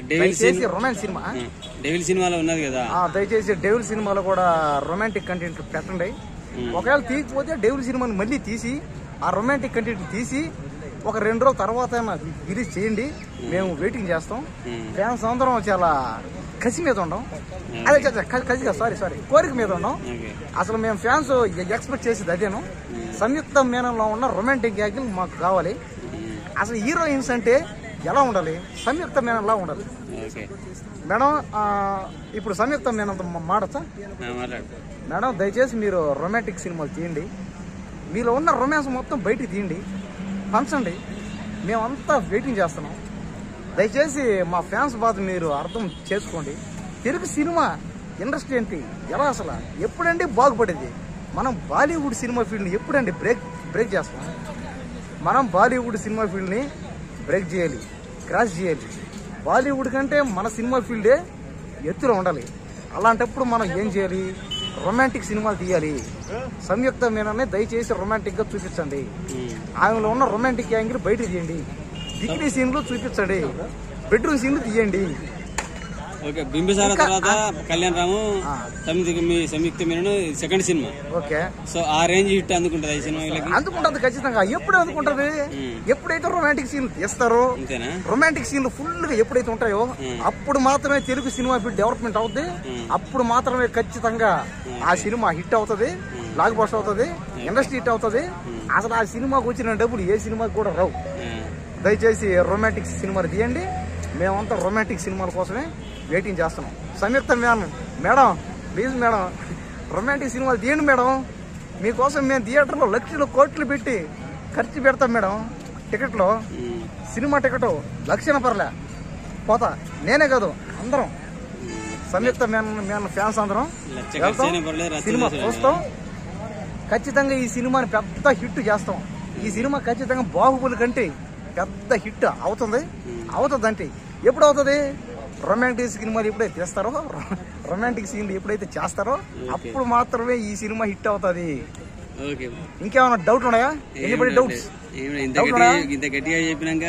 దయచేసి romance cinema devil సినిమాలో ఉన్నది కదా, దయచేసి డెవిల్ సినిమాలో కూడా రొమాంటిక్ కంటెంట్ పెట్టండి. ఒకవేళ తీయకపోతే డెవిల్ సినిమాని మళ్ళీ తీసి ఆ రొమాంటిక్ కంటెంట్ తీసి ఒక 2 రోజుల తర్వాత రిలీజ్ చేయండి. మేము వెయిటింగ్ చేస్తాం. ఫ్యాన్స్ అందరం చాలా కసి మీద ఉండం, అదే కసిగా సారీ కోరిక మీద ఉండం. అసలు మేము ఫ్యాన్స్ ఎక్స్పెక్ట్ చేసేది అదేను. సంయుక్త మీనంలో ఉన్న రొమాంటిక్ యాక్టింగ్ మాకు కావాలి. అసలు హీరోయిన్స్ అంటే ఎలా ఉండాలి? సంయుక్త మీనంలా ఉండాలి మేడం. ఇప్పుడు సంయుక్త మీనంతో మాడచ్చా మేడం? దయచేసి మీరు రొమాంటిక్ సినిమాలు తీయండి. మీలో ఉన్న రొమాన్స్ మొత్తం బయటికి తీయండి, పంచండి. మేమంతా వెయిటింగ్ చేస్తున్నాం. దయచేసి మా ఫ్యాన్స్ బాధ మీరు అర్థం చేసుకోండి. తెలుగు సినిమా ఇండస్ట్రీ ఏంటి, ఎలా అసలు ఎప్పుడండి బాగుపడేది? మనం బాలీవుడ్ సినిమా ఫీల్డ్ని ఎప్పుడండి బ్రేక్ చేస్తాం? మనం బాలీవుడ్ సినిమా ఫీల్డ్ని బ్రేక్ చేయాలి, క్రాస్ చేయాలి. బాలీవుడ్ కంటే మన సినిమా ఫీల్డే ఎత్తులో ఉండాలి. అలాంటప్పుడు మనం ఏం చేయాలి? రొమాంటిక్ సినిమాలు తీయాలి. సంయుక్త మీననే దయచేసి రొమాంటిక్గా చూపించండి. ఆమెలో ఉన్న రొమాంటిక్ యాంగిల్ బయట తీయండి. బికినీ సీన్లు చూపించండి, బెడ్రూమ్ సీన్లు తీయండి. ఓకే, బింబిసార తర్వాత కళ్యాణ్ రాము సంయుక్త మీనను సెకండ్ సినిమా. ఓకే, సో ఆ రేంజ్ హిట్ అందుకుంటది ఈ సినిమా. అందుకుంటది ఖచ్చితంగా. ఎప్పుడు అందుకుంటది? ఎప్పుడైతే రొమాంటిక్ సీన్లు తీస్తారో, రొమాంటిక్ సీన్లు ఫుల్ గా ఎప్పుడైతే ఉంటాయో అప్పుడు మాత్రమే తెలుగు సినిమా డెవలప్మెంట్ అవుతుంది. అప్పుడు మాత్రమే ఖచ్చితంగా ఆ సినిమా హిట్ అవుతుంది, బ్లాక్ బస్టర్ అవుతుంది, ఇండస్ట్రీ హిట్ అవుతుంది. అసలు ఆ సినిమాకు వచ్చిన డబ్బులు ఏ సినిమాకి కూడా రావు. దయచేసి రొమాంటిక్ సినిమాలు తీయండి. మేమంతా రొమాంటిక్ సినిమాల కోసమే వెయిటింగ్ చేస్తున్నాం. సంయుక్త మేడం ప్లీజ్ మేడం, రొమాంటిక్ సినిమాలు తీయండి మేడం. మీకోసం మేము థియేటర్లో లక్షలు కోట్లు పెట్టి ఖర్చు పెడతాం మేడం. టికెట్లో సినిమా టికెట్ లక్షణ పర్లే పోతా, నేనే కాదు అందరం సంయుక్త ఫ్యాన్స్ అందరం వెళ్తాం, సినిమా చూస్తాం. ఖచ్చితంగా ఈ సినిమాని పెద్ద హిట్ చేస్తాం. ఈ సినిమా ఖచ్చితంగా బాహుబలి కంటే పెద్ద హిట్ అవుతుందంటే ఎప్పుడు అవుతుంది? రొమాంటిక్ సినిమాలు ఎప్పుడైతే తీస్తారో, రొమాంటిక్ సీన్లు ఎప్పుడైతే చేస్తారో అప్పుడు మాత్రమే ఈ సినిమా హిట్ అవుతుంది. ఇంకేమైనా డౌట్ ఉన్నాయా? Anybody doubts? ఇంత గట్టిగా చెప్పినాక